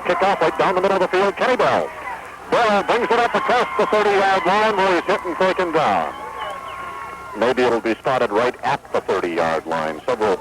kickoff right down the middle of the field. Kenny Bell. Bell brings it up across the 30-yard line where he's hit and taken down. Maybe it'll be spotted right at the 30-yard line. Several.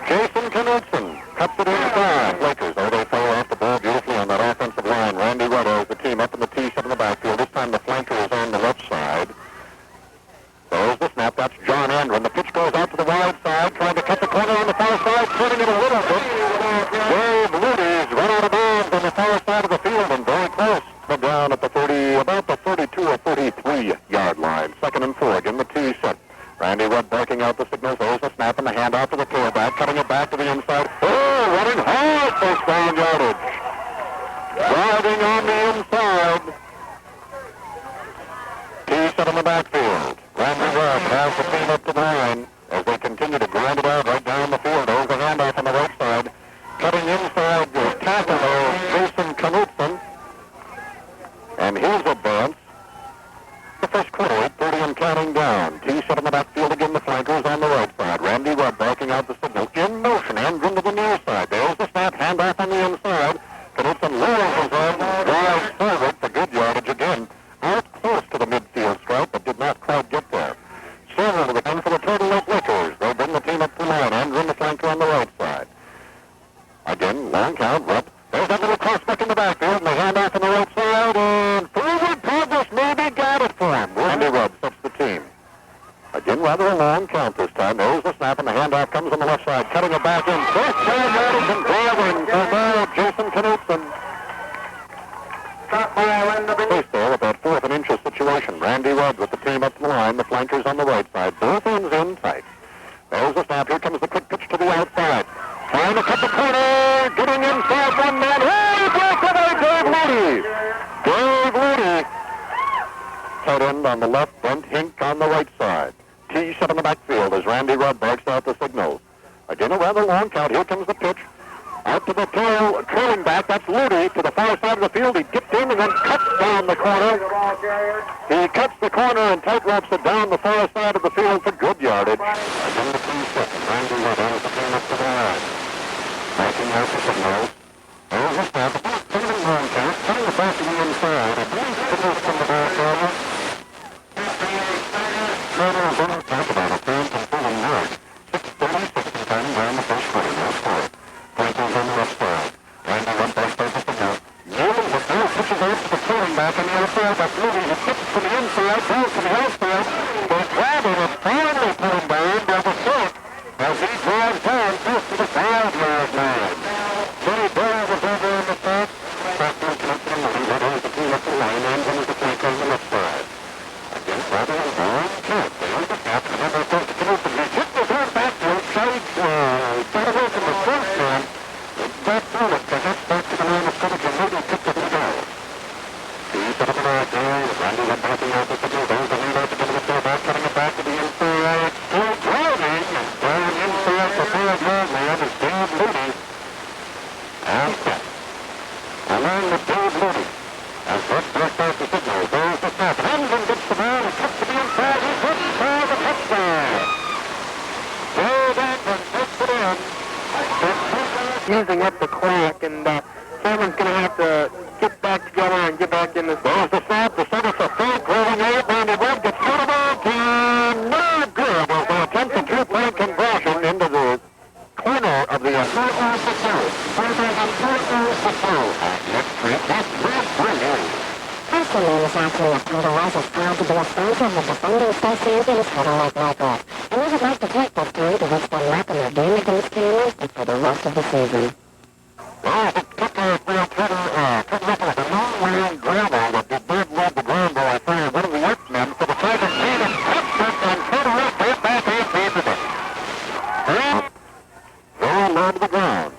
Jason Knutson cuts it inside. Lakers, they throw off the ball beautifully on that offensive line. Randy Rudd has the team up in the tee set in the backfield. This time the flanker is on the left side. Throws the snap. That's John Andron. The pitch goes out to the wide side, trying to cut the corner on the far side, turning it a little bit. Dave Ludy's run out of bounds on the far side of the field and very close. Down at the 30, about the 32 or 33-yard line. 2nd and 4. Again, the tee set. Randy Rudd barking out the signal. Throws the snap and the handoff to the quarterback, cutting it back to the inside. Oh, running hard, first down yardage. Driving on the inside. Tee set in the backfield. Randy Rudd has the team up to the line as they continue to grind it out right down the field. There's the handoff on the right side. Cutting inside the tackle of Jason Knutson. And here's advance. The first quarter, 8:30 and counting down. Tee set in the backfield again. The flankers on the right side. Randy Rudd barking out the signal. In motion. Andron to the near side. There's the snap. Handoff on the inside. Knutson lowers his head. Drives forward for good yardage again. Out close to the midfield stripe, but did not quite get there. Silver to the gun for the Turtle Lake Lakers. They'll bring the team up to the line. Andron the flanker on the right side. Again, long count. Rudd. There's that little crossback in the backfield, and the handoff on the right side, and forward progress maybe got it for him. Randy Rudd sets the team. Again, rather a long count this time. There's the snap, and the handoff comes on the left side, cutting it back in. First down yardage and driving for now Jason Knutson. Place there with that 4th and inches situation. Randy Rudd with the team up to the line, the flankers on the right side, both ends in tight. There's the snap. Here comes the quick pitch to the outside. Trying to cut the corner, getting inside one man. Oh, he broke away, Dave Ludy. Dave Ludy. Tight end on the left, Brent Hinck on the right side. Tee set in the backfield as Randy Rudd barks out the signal. Again, a rather long count. Here comes the pitch. Out to the trailing back. That's Ludy to the far side of the field. He dipped in and then cuts down the corner. He cuts the corner and tightropes it down the far side of the field for good yardage. Again, the 2-second. Randy Rudd has the team up to the line. Backing out the signals. There's the snap. Cutting the long count. Cutting it back to the inside. A brief signal from the ball corner. Turtles on the top about a third and 4 yard. 6:36 and time down the first quarter. Now score. Flankers on the left side. Randy Rudd barks out the signal. Newman with no pitches out to the turning back on the outside. That's Ludy. He tips to the inside. Goes to the outside. They're grabbing it. Finally put him down. There's a shot. As he drives down close to the 5-yard line. Kenny Bell was over on the top. Franklin Knutson and Ludy has the team up the line. Andron is the flanker on the left side. Again, rather a long count. There's the snap. And then there's the Knutson. He hit the third backfield. Got away from the first man. Back forward. Perhaps back to the line of scrimmage. And Ludy picked up the ball. Tee set up in the right side. Randy Rudd backing out the signal. There's the lead out to the quarterback. Cutting it back to the inside. Still driving. And inside the 3rd-yard man is Dave Ludy. And set. Along with Dave Ludy. As Rudd breaks out the signal, there's the snap. Andron gets the ball and cuts to the inside. He's hit for the touchdown. Dave the clock, and Cameron's going to have to get back together and get back in this. There's the snap. The center for Frank, rolling out. Randy Webb gets out of it, and no good. Was the attempt at two-point conversion into the corner of the end. 4-0 for 2. 4-0 for 2. That's brilliant. Personally, this afternoon, Peter Rice is proud to be a sponsor of the defending state champions Heavyweight Blackhawks, and we would like to take this time to wish them luck in their game against Kansas and for the rest of the season. Well, the kicker will Todd Richter with a long-round gravel that did not love the ground ball. I fired one of the X-Men for the second team and touched it, and Todd Richter back in favor it. Very low to the ground.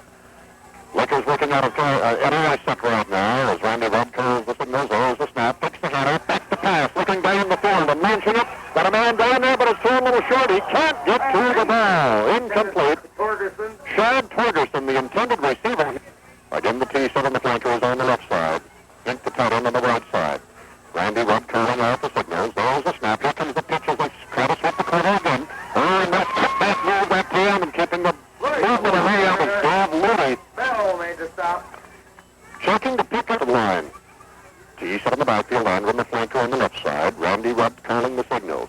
Lickers looking out of an eye set right now as Randy Webb curls the signals. There's the snap, picks the header, back to pass, looking down the field and launching it. Got a man down there, but it's thrown a little short. He can't get to the ball. Incomplete. Shad Torgerson, the intended receiver. Again, the T7 on the flanker is on the left side. Hinck the tight end on the right side. Randy Webb curling out the signals. There's the snap. Here comes the pitch as they try to sweep the corner again. And that's cut back, move that down and keeping the movement away out of Dave Ludy. Bell made the stop. Checking the pick up the line. T7 on the backfield, Andrew on the flanker on the left side. Randy Webb curling the signals.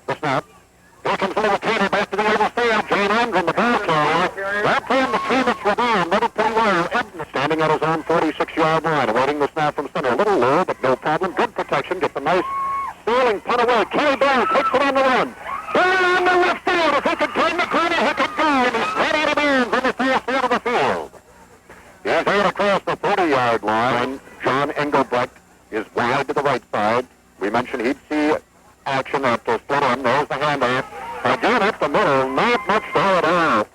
The snap. Here comes the little Tater back to the other field. John Andrew, the ball carrier. That time the Phoenix were down. Little pretty well. Edna standing at his own 46-yard line, awaiting the snap from center. A little low, but no problem. Good protection. Gets a nice stealing punt away. Kelly Bell takes it on the run. Ball on the left field. If he could turn the corner, he could go. And he's right out of bounds on the far side of the field. He's out across the 40-yard line. John Engelbrecht is wide to the right side. We mentioned he'd see action at the split end. There's the handoff. Again up the middle. Not much there at all.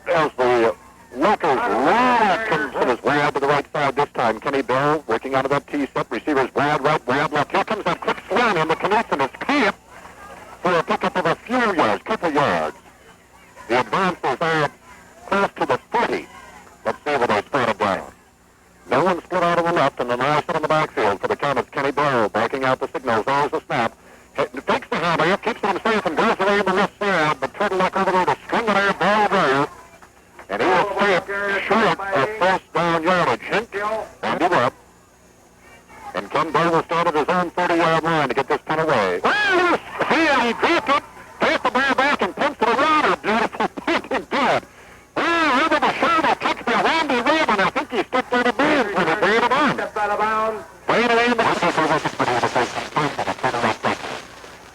As the Lakers really comes wide to the right side this time. Kenny Bell working out of that T-set. Receivers wide right, wide left. Here comes that quick slam in the Knutson. It's caught for a pickup of a few yards, couple yards. The advance is out close to the 40. Let's see where they spotted down. No one split out on the left, and the nice one in the backfield for the Comets. Kenny Bell backing out the signals. There's the snap. Takes the handoff, keeps him safe, and goes away on the left side. But Turtleneck over there to string it out, ball there. And he will stay short of first down yardage. Hinck and Webb. And Ken Bell will start at his own 40-yard line to get this punt away. Well, he dropped it, passed the ball back, and punts it around. A beautiful punt indeed. Well, over the shoulder, kicked by Randy Webb, and I think he stepped out of bounds with it. Way to bounds. Stepped out of bounds. Way to land. This is the first time for the Turtleneck back.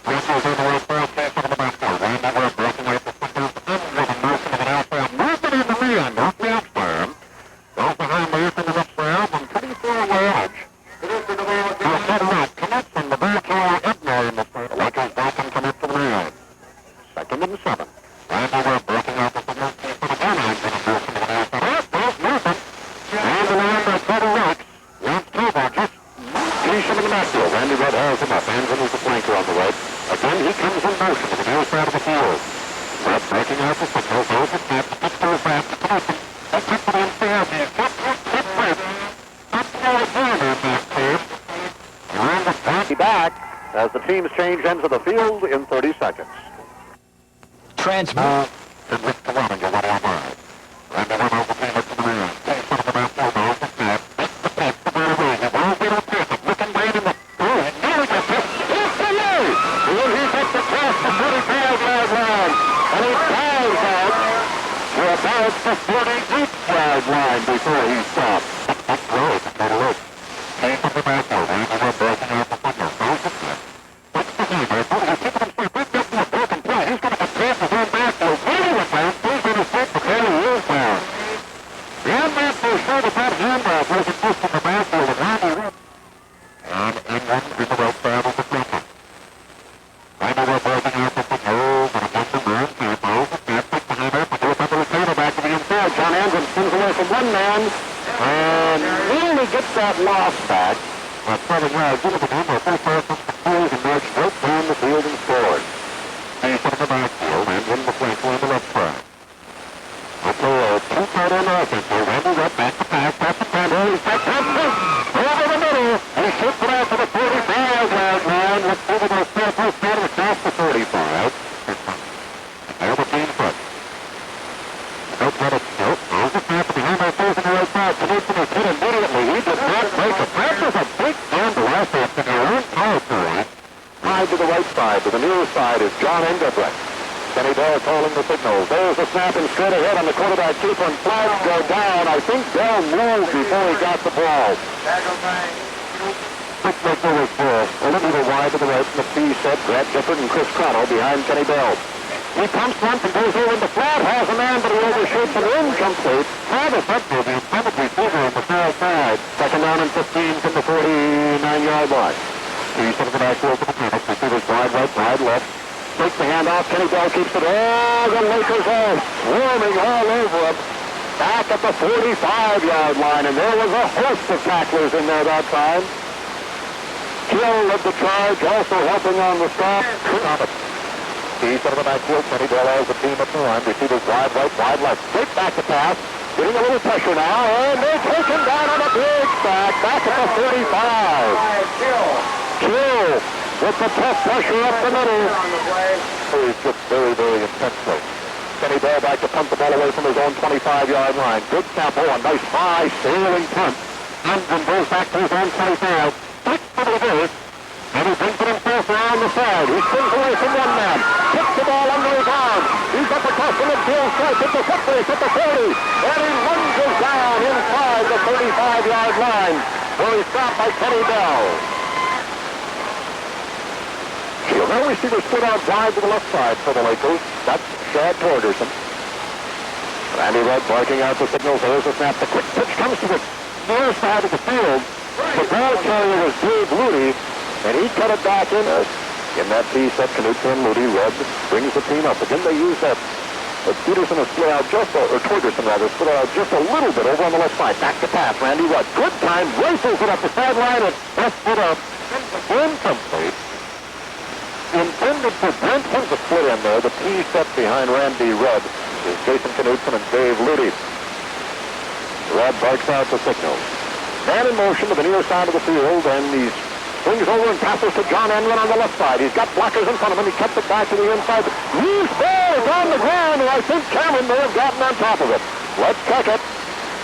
This is in the right side, pass on the backfield. Randy Webb breaking out the signals. With a motion of an outside movement in the land. Off the outside. There's the high move in the left side, and pretty far yardage. He'll set it up. Knutson, the ball carrier, Edna in the front. Lakers back and come up to the man. 2nd and 7. Randy Webb breaking out the signals. For the goal line, with a motion of an outside. There's movement. And the line by Todd Richter. Lance Tabor just finish him in the backfield. Randy Webb hauls him up. Hansen is the flanker on the right. Again, he comes in motion to the near side of the field. Webb breaking out the signals. There's the snap. The pitch goes back to Knutson. That puts it in fair. He kept Fredricks. Up to the corner back there. And the pass back as the teams change ends of the field in 30 seconds. Transmit. And Rick Kalaniga, one on by. Randy Webb over the team up to the man. Takes one of the backfield. There's the snap. The pass, the ball away. The ball's been on pass. Looking right in the... Oh, now he gets it. It's the way. He gets across the 45-yard line. And he flies out to about the 48-yard line before he stops. That's right. Total look. Pass on the backfield. Randy Webb breaking out the signal. There's the snap. That's the game. He's keeping himself. He's getting a broken play. He's going to get past his own backfield. Randy Webb bounce. He's going to sit the carry. He is down. The handoff for sure that that handoff wasn't pushed in the backfield of Randy Webb. And England to the right side of the flanker. Randy Webb breaking out the signals. And again the man. There's the snap. Takes the handoff. But goes up to the tailor back to the inside. John Anderson spins away from one man. And nearly gets that loss back. But 7 yards into the game. The full pass up the field and marched right down the field and scored. He's in the backfield. And in the flanker on the left side. Okay, two-part on offense here. Randy Webb back to pass. Pass to Crandall. He's back to over the middle. And he shoots it out to the 45-yard line. Let's see what those first started across the 45. There's the team foot. Nope, let it go. There's the right side. To the near side is John Edaburn. Kenny Bell calling the signals. There's the snap and straight ahead on the quarterback keeper, and flags go down. I think Bell moved before he got the ball. Quick Richter was a little bit wide to the right from the P set. Brad Gifford and Chris Crotto behind Kenny Bell. He pumps once and goes over in the flat, has a man, but he overshoots and incomplete. Travis Hudson is probably over on the far side. Second down and 15 from the 49-yard line. He's to the backfield to the tennis. Receivers wide right, wide left. Takes the handoff. Kenny Bell keeps it. Oh, the Lakers are swarming all over him. Back at the 45-yard line, and there was a host of tacklers in there that time. Kil led the charge, also helping on the stop. He's to the backfield. Kenny Bell has the team at the line. Receivers wide right, wide left. Straight back to pass. Getting a little pressure now, and they're taken down on a big sack. Back at the 45. Kil with the tough pressure up the middle. He's just very, very intensely. Kenny Bell back to punt the ball away from his own 25-yard line. Good snap. Oh, a nice high sailing punt. Anderson goes back to his own 25. Quick for the reverse. And he brings it himself around the side. He spins away from one man. Kicks the ball under his arm. He's up across the midfield stripe at the foot race at the 40. And he lunges down inside the 35-yard line, where he's stopped by Kenny Bell. Now receiver split out wide to the left side for the Lakers. That's Chad Torgerson. Randy Rudd barking out the signals. There's the snap. The quick pitch comes to the near side of the field. The ball carrier was Dave Ludy, and he cut it back in. In that piece, that Knutson and Ludy, Rudd brings the team up. Again, they use that. But Peterson has split out just, or Torgerson rather, split out just a little bit over on the left side. Back to pass. Randy Rudd. Good time. Rifles it up the sideline and busts it up. Incomplete. Intended for Brent Hinck to split in there. The P set behind Randy Rudd is Jason Knutson and Dave Ludy. Rudd barks out the signal. Man in motion to the near side of the field, and he swings over and passes to John Enlin on the left side. He's got blockers in front of him. He cuts it back to the inside. Loose ball is on the ground, and I think Cameron may have gotten on top of it. Let's check it.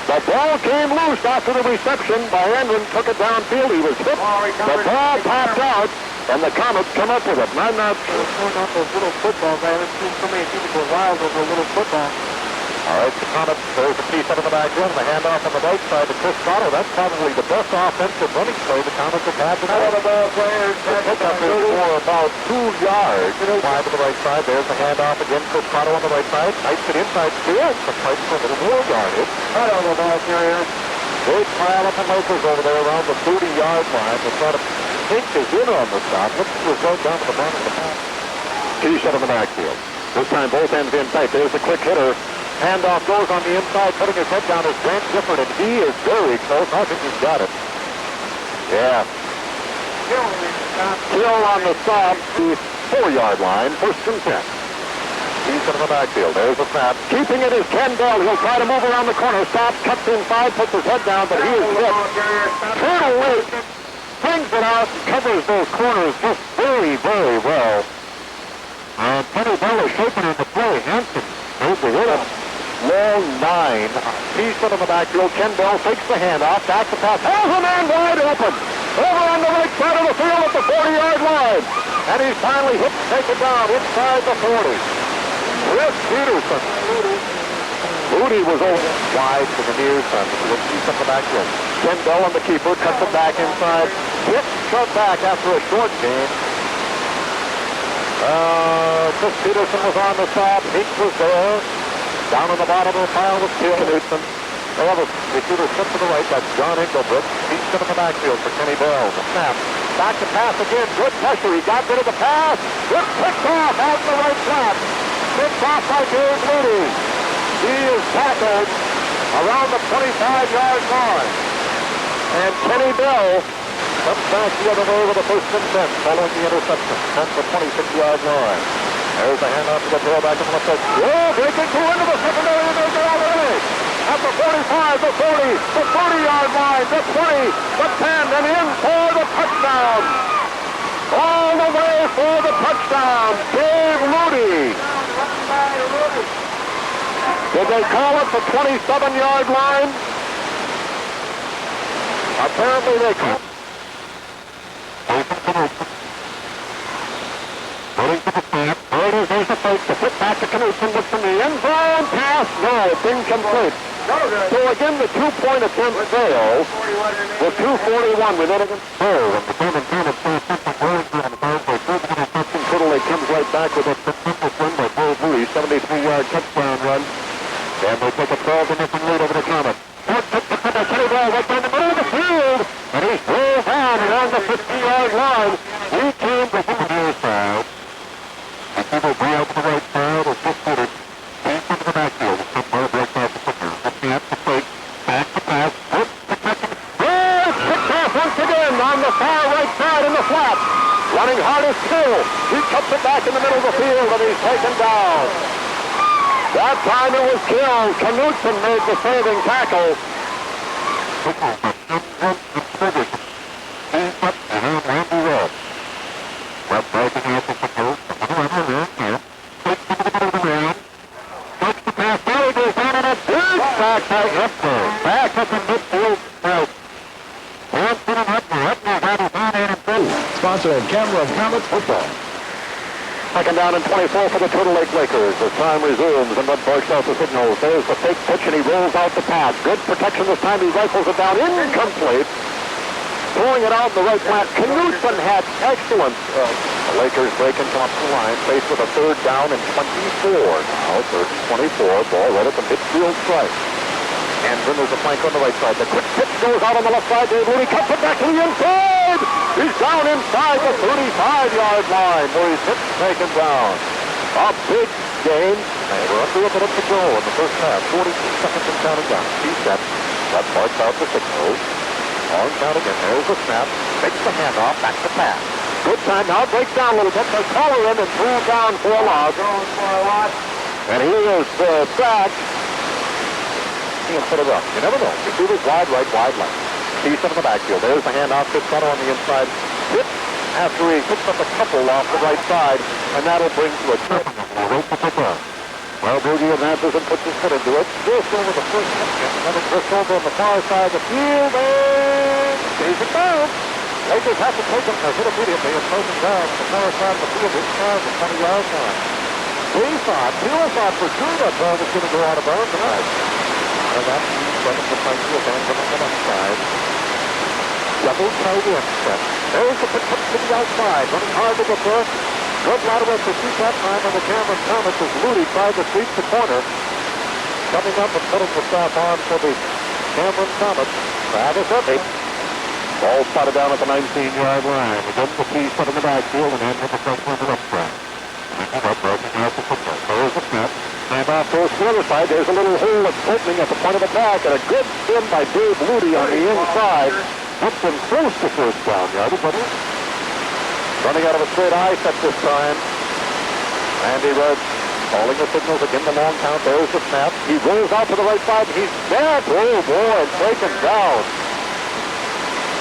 The ball came loose after the reception by Enlin. Took it downfield. He was hit. The ball popped out. And the Comets come up with it. And I'm not sure. Not those little footballs. I haven't seen so many people go wild over a little football. All right, the Comets, there's a piece out of the backfield. The handoff on the right side to Chris Fredricks. That's probably the best offensive running play the Comets have had tonight. The pickup is for about 2 yards. Wide to the right side. There's the handoff again. Chris Fredricks on the right side. Nice to the inside field. The fight for a little more yardage. Right on the ball carrier. Big pile up the Lakers over there around the 30-yard line. They're trying to Hinck is in on the stop. Looks to result down to the bottom of the pass. Key shot on the backfield. This time both ends in tight. There's the quick hitter. Handoff goes on the inside, putting his head down is Brent Gifford, and he is very close. I think he's got it. Yeah. Kil on the stop. The 4-yard line. First and 10. He's in the backfield. There's the snap. Keeping it is Ken Bell. He'll try to move around the corner. Stops, cuts inside, puts his head down, but he is hit. Turtle late. Brings it out and covers those corners just very, very well. And Kenny Bell is shaping in the play. Hansen made the hit. Long 9. Piece on the backfield. Ken Bell takes the handoff. Back to pass. Has a man wide open. Over on the right side of the field at the 40-yard line. And he's finally hit to take it down inside the 40. Chris Peterson. Ludy was over wide to the near side. He's up the backfield. Ken Bell on the keeper, cuts it back inside. Hit, shot back after a short gain. Chris Peterson was on the stop. Hinck was there. Down on the bottom of the pile was Kil Knutson. They have a receiver slip to the right. That's John Edaburn. He's in the backfield for Kenny Bell. The snap. Back to pass again. Good pressure. He got rid of the pass. Good picked off out in the right flat. Picked off by Dave Ludy. He is tackled around the 25-yard line. And Kenny Bell comes back the other way with a first and 10 following the interception at the 26-yard line. There's the handoff to the tailback on the left side. Oh, breaking through into the secondary, and they're all the way. At the 45, the 40, the 30-yard line, the 20, the 10, and in for the touchdown. All the way for the touchdown, Dave Ludy. Did they call it the 27-yard line? Apparently they called. back to Knutson, looks in the end zone, pass, no, it's incomplete. So again, the two-point attempt failed with 2:41 remaining. And the German Comet first up the goal on the board by third interception. Turtle Lake comes right back with a tremendous run by Dave Ludy, 73-yard touchdown run. And they take a 12-0 lead over the Comet. Fort took the penalty ball right down the middle of the field, and he's rolled on around the 50-yard line. He came to the near side. And people go out to the right side or just footed. Came into the backfield. Somewhere breaks off the football. At the plate, back to pass, up to catch. Oh, it's picked off once again on the far right side in the flat. Running hard as Kil. He cuts it back in the middle of the field and he's taken down. That time it was Kil. Knutson made the saving tackle. He's up behind Randy Webb. Webb breaking out the football. Takes the pass. There he goes down on a big sack by Hepner. Back at the midfield spread. Hansen and Hepner's out of hand and through. Sponsor of Camera of Comet Football. Second down and 24 for the Turtle Lake Lakers. As time resumes and Red barks out the signals. There's the fake pitch and he rolls out the pass. Good protection this time. He rifles it down. Incomplete. Throwing it out in the right flat. Knutson had excellent. The Lakers break into up the line. Faced with a third down and 24 now. Third and 24. Ball right at the midfield stripe. And then there's a flank on the right side. The quick pitch goes out on the left side. Dave Ludy cuts it back to the inside. He's down inside the 35-yard line where he's hit and taken down. A big gain. And we're under a minute to go in the first half. 42 seconds and counting down. He's set. That marks out the signals. On count again. There's the snap. Makes the handoff. Back to pass. Good time now. Breaks down a little bit. They call her in and threw down for a loss. And he is sacked. He'll put it up. You never know. He threw this wide right, wide left. Decent in the backfield. There's the handoff. This cutter on the inside. Hit after he picks up a couple off the right side. And that'll bring to a trip. Right to pick up. Well, Boogie advances and puts his foot into it. Just over the first hit. And then it just over on the far side of the field. And stays it down. Lakers have to take him. They're hit immediately and throws him down on the far side of the field. Inside the 20-yard line. We thought for sure that ball was going to go out of bounds tonight. And that's the fight to advance on the left side. Double tight end set. There's the pitch to the outside. Running hard to the first. Good lateral pursuit that time on the Cameron Comets as Ludy tried to sweep the corner. Coming up and putting the stop on for the Cameron Comets. Travis Epping. Ball spotted down at the 19-yard line. Again the piece set in the backfield and then with the front on the left side. There's the snap. And off goes to the other side. There's a little hole that's opening at the point of attack. And a good spin by Dave Ludy on the inside. Puts him close to first down. Running out of a straight eye set this time. Andy Rudd calling the signals again. The long count. There's the snap. He rolls out to the right side. He's back. Oh boy, taken down.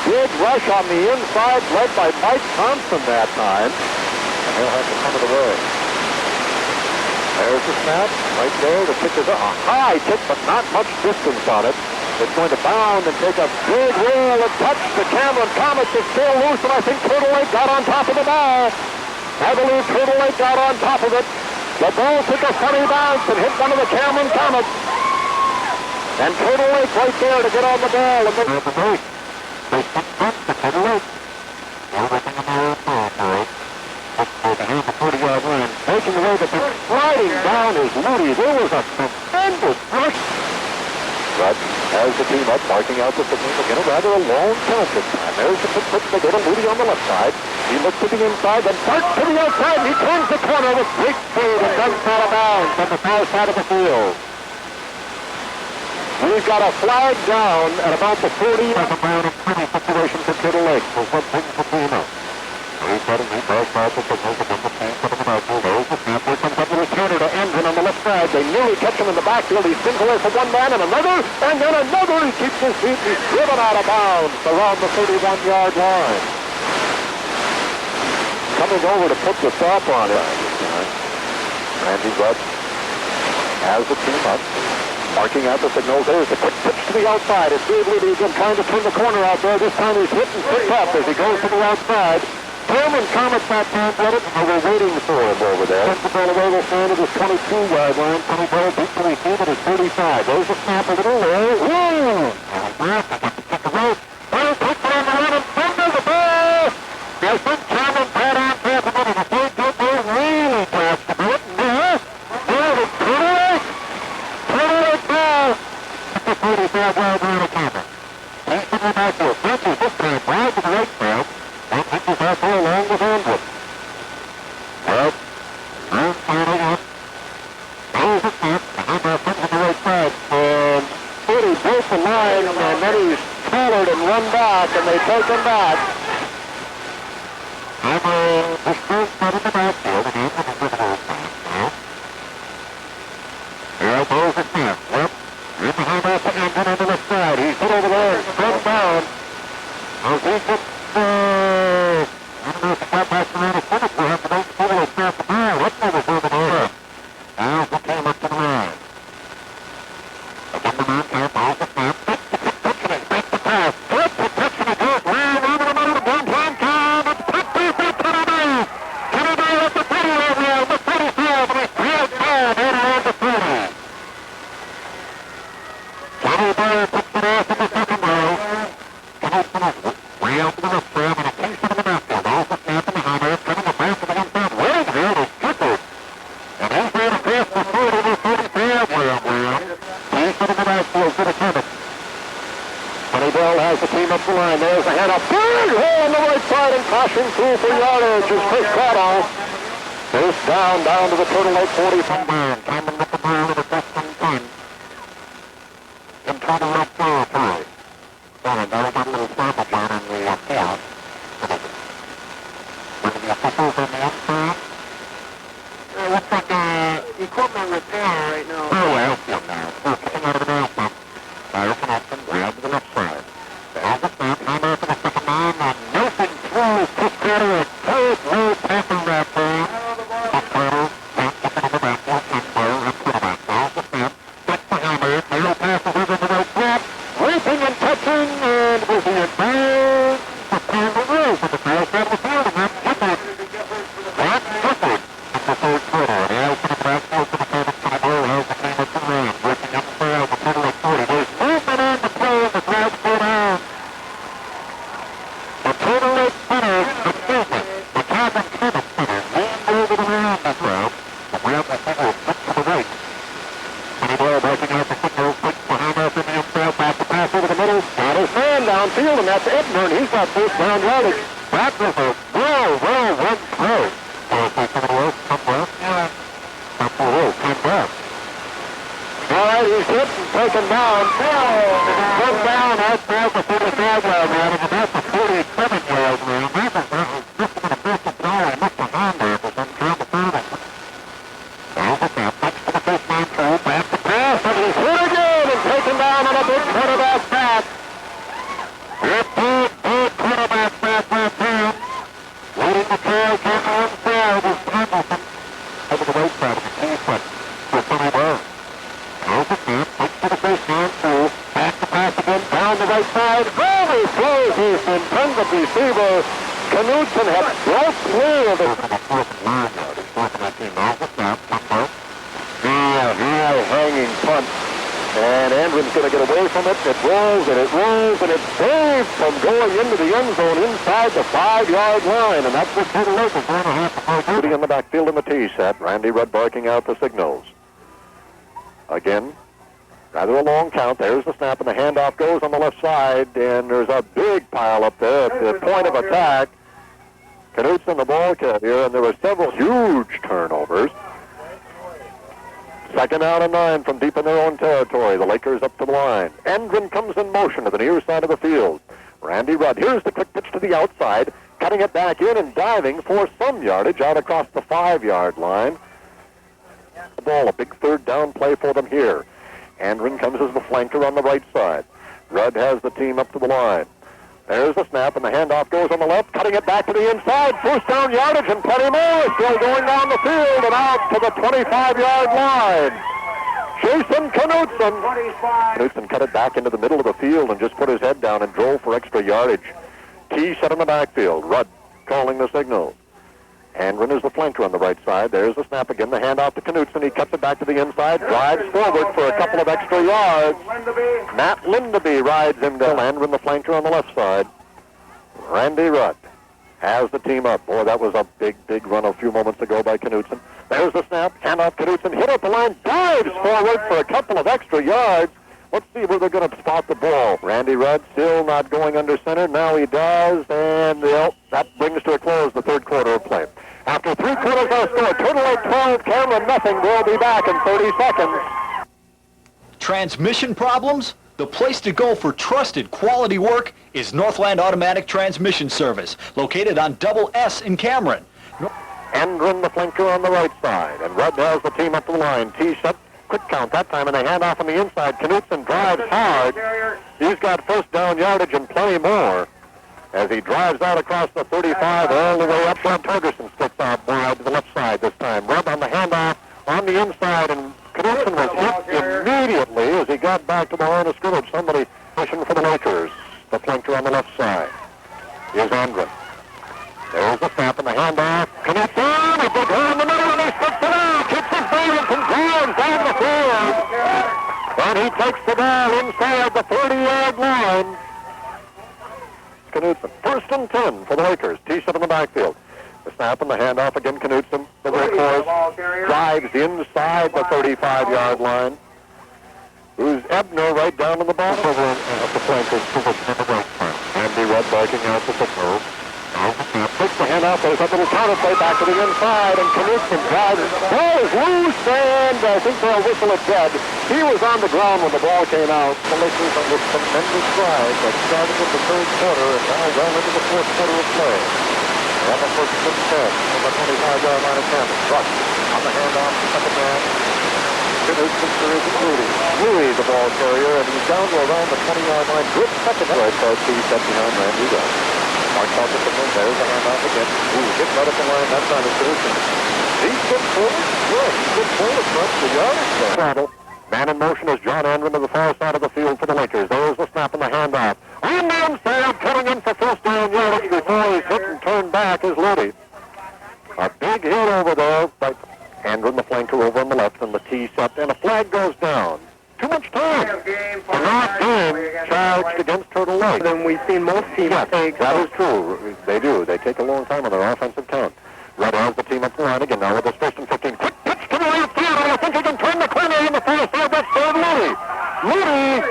Big rush on the inside led by Mike Thompson that time. And he'll have to come to the road. There's the snap, right there. The kick is a high kick, but not much distance on it. It's going to bound and take a big roll and touch the Cameron Comets. Is still loose, and I think Turtle Lake got on top of the ball. I believe Turtle Lake got on top of it. The ball took a funny bounce and hit one of the Cameron Comets. And Turtle Lake right there to get on the ball. And then the break. They picked up the Turtle Lake. Everything in the air for it. Behind the 40-yard line, making away the sliding down is Ludy. There was a tremendous rush. But has the team up, marking out the signal again. A rather long count this time. There's the pitch. They go to Ludy on the left side. He looks to the inside, then darts to the outside. He turns the corner with great speed and does fall out of bounds on the far side of the field. We've got a flag down at about the 40. That's a man of pretty situation for Turtle Lake. So what brings the team up? He's letting me back by the signals again. The team put him in the backfield. There's the snap. Here comes up the returner to Anderson on the left side. They nearly catch him in the backfield. He spins away for one man and another. And then another. He keeps his feet. He's driven out of bounds around the 31-yard line. Coming over to put the stop on it. Randy Rudd has the team up. Marking out the signals. There's the quick pitch to the outside. It's Dave Ludy again trying to turn the corner out there. This time he's hit and picked up as he goes to the outside. him, and Comet's not down-blooded. They were waiting for him over there. Sends the ball away, will stand at his 22-yard line. Penny Ball beat 23 at his 35. There's a snap a little there. Woo! Grant got to kick the rope. Ball takes it on the run and fumbles the ball. There's some Cameron Pat on top of it, and the third good ball really fast to do it. Now it's 28 ball. At the 35-yard line of Cameron. He's to the backfield. Frenchie this time wide to the right side. And pitches out there along with Andrew. Well, they're firing up. There's a snap. The handoff comes to the right side. And City broke the line, and then he's collared and run back, and they take him back. And the Spurs got in the backfield, and Andrew is with the ball now. There goes the snap. Yep. Here's the handoff to Andrew on the left side. He's hit over there and struck down. As he gets I don't know if the cat backs around his finish. We'll have to make sure they snap the ball. Let's go with the ball. Now the team up to the line. Again, the man can't the snap. Back the pass. Flip protection. It goes round over the middle. One-time time. It's picked off by Kenny Ball. Kenny Ball at the 30 right now. The 35. And he's held down around the 30. Kenny Ball picks it off in the second row. Way out to the left side and a piece of the backfield. Off the snap and the hammer. Coming the back to the inside. Wellingfield is kicker. And he's made a pass for 40 to 35. Well. Piece of the backfield to the Kevin. Kenny Bell has the team up the line. There's a head up. Big hole on the right side and crashing through for yardage is Chris Cradle. First down to the Turtle Lake 40 from Brown. Cameron with the ball to the first and 10. In Turtle Lake territory. Now got a little sample down on the field. With the officials on the outside. It looks like equipment repair right now. Oh, outfield now. We're kicking out of the outfield. Fire connection, grab to the left side. There's the snap, hammer for the second man, and Nelson throws Chris Carter a third low passing wrap down. Chris Carter, back up in the backfield, and fire and quarterback. There's the snap, back to hammer, narrow passes over the right flat. Racing and touching, and with the advance, the Campbell Rose at the far side of the field, and that's Gifford. That's Gifford in the third quarter. The out to the backfield to the Campbell Cowboy has the team at the line, working up the field, the Turtle at 40. There's movement on the play, and the crowd's go down. The Turtle at center, the Cabin Center center, leaned over the line, the crowd. The ground will figure six to the right. Kenny Ball breaking out the signal, quick behind us in the inside, back to pass over the middle. Got his man downfield, and that's Edaburn. He's got first down yardage. That was a well run throw. Take some of the rope, come left. Yeah. Up the rope, come back. All right, he's hit and taken down. Come down outside the 45-yard line, and about the 47-yard line. That was just going to burst the ball. He missed a hand there for some trouble further. There's the snap, next to the first man throw, back to pass, and he's hit again and taken down on a big quarterback sack. Big quarterback sack right there. Leading the trail, Cameron inside is Anderson. Over the right side of the key foot for Kenny Ball. There's the snap, next to the first man through, back to pass again, down the right side. He throws his intended receiver. Knutson had broke clear of it. For the fourth and 9 yard. He's fourth and 19. There's the snap, number. High hanging punt. And Andron's going to get away from it. It rolls and it rolls and it's saved from going into the end zone inside the 5-yard line. And that's what Turtle Lake is going to have to play. Duty in the backfield in the tee set. Randy Rudd barking out the signals. Again, rather a long count. There's the snap and the handoff goes on the left side. And there's a big pile up there at the point of attack. Knutson, the ball carrier, and there were several huge turnovers. Second down and 9 from deep in their own territory. The Lakers up to the line. Andron comes in motion to the near side of the field. Randy Rudd, here's the quick pitch to the outside, cutting it back in and diving for some yardage out across the 5-yard line. The ball, a big third down play for them here. Andron comes as the flanker on the right side. Rudd has the team up to the line. There's the snap, and the handoff goes on the left, cutting it back to the inside. First down yardage, and plenty more. Still going down the field and out to the 25-yard line. Jason Knutson. Knutson cut it back into the middle of the field and just put his head down and drove for extra yardage. T set in the backfield. Rudd calls calling the signal. Handren is the flanker on the right side. There's the snap again. The handoff to Knutson. He cuts it back to the inside, drives forward for a couple of extra yards. Matt Lindeby rides him down. Handren the flanker on the left side. Randy Rudd has the team up. Boy, that was a big run a few moments ago by Knutson. There's the snap. Handoff Knutson. Hit at the line. Dives forward for a couple of extra yards. Let's see where they're going to spot the ball. Randy Rudd still not going under center. Now he does, and that brings to a close the third quarter of play. After 3 quarters are scored, Turtle Lake 12, Cameron nothing. We'll be back in 30 seconds. Transmission problems? The place to go for trusted quality work is Northland Automatic Transmission Service, located on Double S in Cameron. Handren the flanker on the right side, and Rudd has the team up the line. T-set. Quick count that time, and they hand off on the inside. Knutson drives hard. He's got first down yardage and plenty more as he drives out across the 35 all the way up. Sean Torgerson splits out wide to the left side this time. Rudd on the handoff on the inside, and Knutson was hit immediately as he got back to the line of scrimmage. Somebody pushing for the Lakers. The flanker on the left side is Handren. There's the snap and the handoff. Knutson, a big hole in the middle, and he sticks it out. Kicks his balance and drives down the field. And he takes the ball inside the 30-yard line. Knutson, 1st and 10 for the Lakers. T-set in the backfield. The snap and the handoff again. Knutson, the workhorse, drives inside the 35-yard line. Who's Ebner right down in the bottom of the flankers position in the right front. Andy Rudd barking out the signal. Takes the handoff. There's a little counterplay back to the inside, and Knutson drives. Ball is loose, and I think they'll whistle it dead. He was on the ground when the ball came out. The Lakers under tremendous stride that started with the third quarter and now well into the fourth quarter of play. And the first and 10 from the 25-yard line of Cameron. Rush on the handoff to second man. Knutson to Ludy. Ludy, the ball carrier, and he's down to around the 20-yard line. Good second right side. He's set behind Randy Rudd. Mark out the signal. There's the handoff again. Hit right up the line. That time is Knutson. He's good forward. Good. He's good forward. Runs the yardage. Man in motion is John Handren to the far side of the field for the Lakers. There's the snap and the handoff. On the inside, coming in for first down yardage before he's hit and turned back is Ludy. A big hit over there by Handren, the flanker over on the left, and the tee set, and a flag goes down. Too much time. A last game charged against Turtle Lake. Then we've seen most teams take. That is true. They do. They take a long time on their offensive count. Rudd has the team up the line again now with this first and 15. Quick pitch to the right field, and I think he can turn the corner on the far side. That's third Ludy. Ludy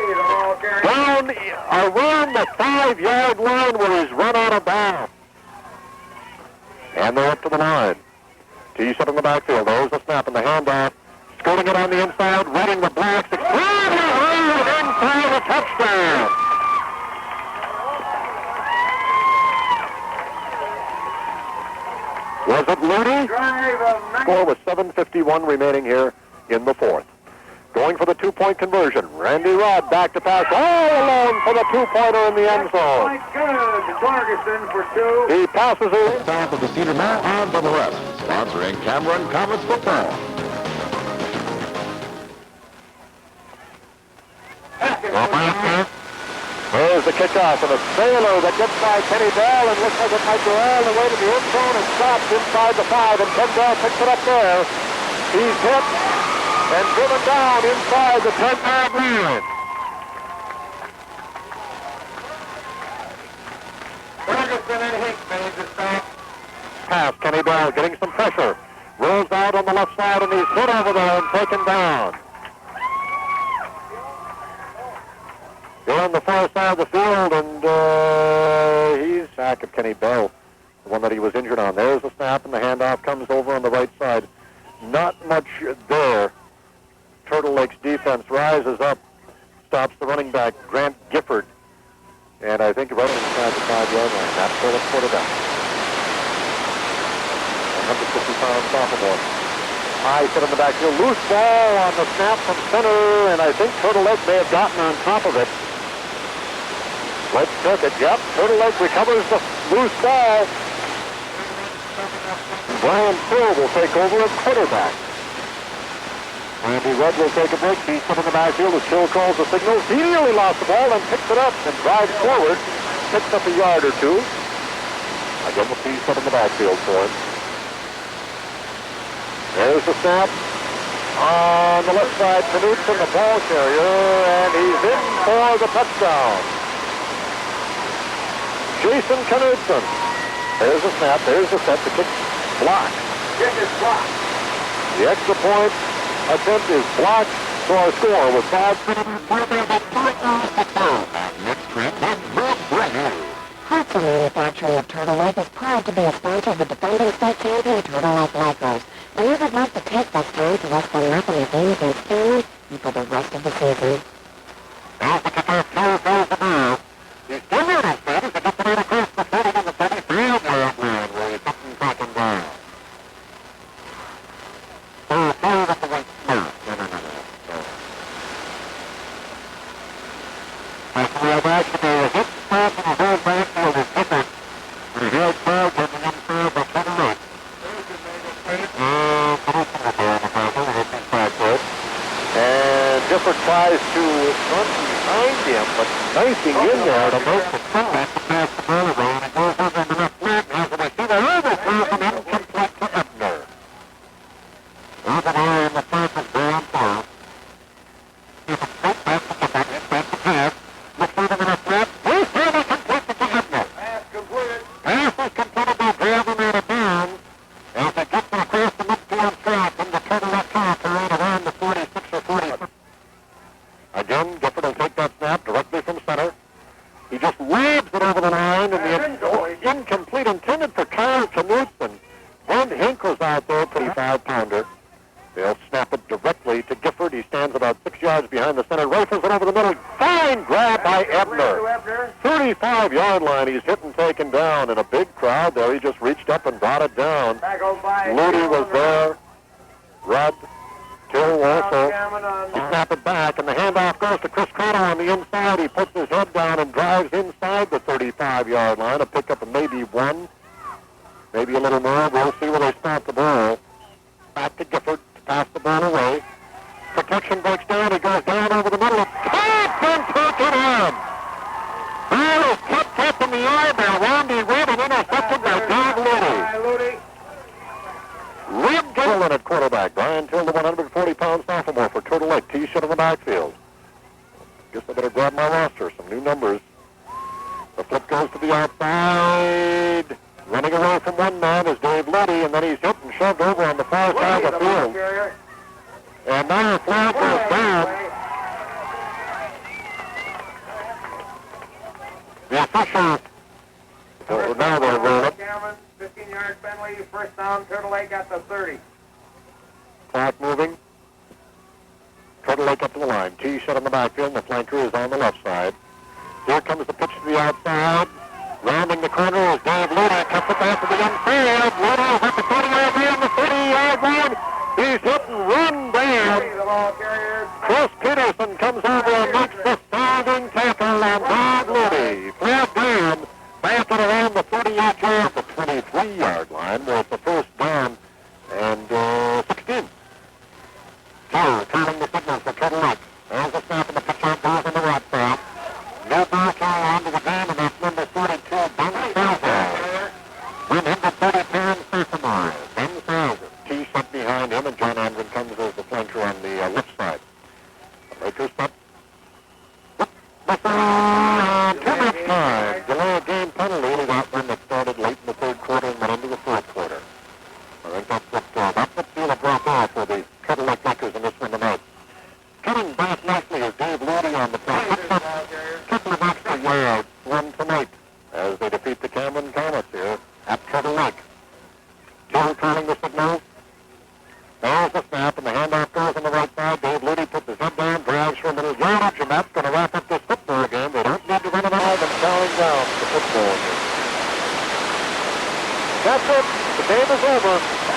down around the 5-yard line where he's run out of bounds. And they're up to the line. T-set in the backfield. There's the snap and the handoff. Skirting it on the inside, running the blocks. Extremely high inside, a touchdown. Was it Ludy? Score was 7:51 remaining here in the fourth. Going for the two-point conversion. Randy Rudd back to pass all alone for the two-pointer in the end zone. He passes it. South of the Cedar Mat on Double S, sponsoring Cameron Comets football. There's the kickoff, and a sailor that gets by Kenny Bell and looks like it might go all the way to the end zone and stops inside the 5, and Ken Bell picks it up there. He's hit and driven down inside the 10-yard line. Ferguson and Hinck made the stop. Pass, Kenny Bell getting some pressure. Rolls out on the left side, and he's hit over there and taken down. They're on the far side of the field, and he's sack of Kenny Bell, the one that he was injured on. There's the snap, and the handoff comes over on the right side. Not much there. Turtle Lake's defense rises up, stops the running back, Grant Gifford, and I think right inside the 5-yard line. That's for the quarterback. 150-pound sophomore. High set in the backfield. Loose ball on the snap from center, and I think Turtle Lake may have gotten on top of it. Let's check it. Yep, Turtle Lake recovers the loose ball. Brian Thill will take over as quarterback. Randy Rudd will take a break. He's put in the backfield as Kil calls the signal. He nearly lost the ball and picks it up and drives forward. Picks up a yard or two. Again, the piece up in the backfield for him. There's the snap. On the left side, Knutson, the ball carrier, and he's in for the touchdown. Jason Knutson. There's the snap. There's the set. The kick blocked. Kick is blocked. The extra point attempt is blocked. So our score was 5. Next trip, Brent Hinck. Hudson Manufacturing of Turtle Lake is proud to be a sponsor of the defending state champion Turtle Lake Lakers. And we would like to take this time to wish them luck in the game against Finland and for the rest of the season. Now the kicker, Kyle Foth the ball. He's still there, as he gets it out across the 40 and the 33-yard line where he's up and second down. So, Foth at the right spot. No. That's the way back to the hit pass and the whole backfield is different. The head ball coming inside by Turtle Lake. And Gifford tries to run behind him, but knifing in there to make the pass. Pass the ball around and goes over into the flat. Has a receiver over pass and incomplete to Ebner. Over there in the pass is Brian Thill. He's a straight pass to Gifford. Back to pass. Receiver in the flat. He's finally completed to Ebner. Pass completed. Pass is completed by driving out of bounds. As they get across the midfield track in the Turtle Lake territory around the 46 or 47. Again, Gifford will take that snap directly from center. He just lobs it over the line, and the incomplete intended for Kyle Knutson. Ben Hinck was out there, 35-pounder. They'll snap it directly to Gifford. He stands about 6 yards behind the center, rifles it over the middle. Fine grab by Ebner. 35-yard line. He's hit and taken down in a big crowd there. He just reached up and brought it down. Ludy was there. Rudd. Till also. He snapped it back, and the handoff goes to Chris Fredricks on the inside. He puts his head down and drives inside the 35-yard line. A pickup of maybe one, maybe a little more. We'll see where they stop the ball. Back to Gifford to pass the ball away. Protection breaks down. He goes down over the middle. Caught and taken in. Ball is kept up in the air by Randy Wood and intercepted by Dave Ludy. Red Gillen at quarterback. Brian Thill, the 140-pound sophomore for Turtle Lake. T-shirt in the backfield. Guess I better grab my roster. Some new numbers. The flip goes to the outside. Running away from one man is Dave Ludy, and then he's hit and shoved over on the far side of the field. And now the flag goes down. The official. So now they're rolling. 15-yard penalty, first down, Turtle Lake at the 30. Clock moving. Turtle Lake up to the line. T shut on the backfield, and the flanker is on the left side. Here comes the pitch to the outside. Rounding the corner is Dave Ludy. Cuts it back to the infield. Ludy is at the 30-yard line, the 30-yard line. He's hit and run down. Chris Peterson comes over and makes the standing tackle on Dave Ludy. Flag down. Back at around the 38-yard, the 23-yard line, where it's the first down and 16. So, turning the signals for Turtle Lake. There's the snap and the pitch out goes on the right side. No ball carry on to the game, and that's number 42, Ben Seiser. 130-pound sophomore, Ben Seiser. T set behind him, and John Anderson comes as the flanker on the left side. The Lakers set. Too much time. Delay of game penalty. We got one that started late in the third quarter and went into the fourth quarter. I think that's what deal of drop off for the Turtle Lake Lakers in this one tonight. Coming back nicely is Dave Ludy on the play. Couple of extra yards, one tonight, as they defeat the Cameron Comets here at Turtle Lake. Joe calling the signal. There's the snap, and the handoff goes on the right side. Dave Ludy puts his head down, drives for a little yardage, and that's going to wrap up this football game. They don't need to run it all, but bowing down the football game. That's it. The game is over.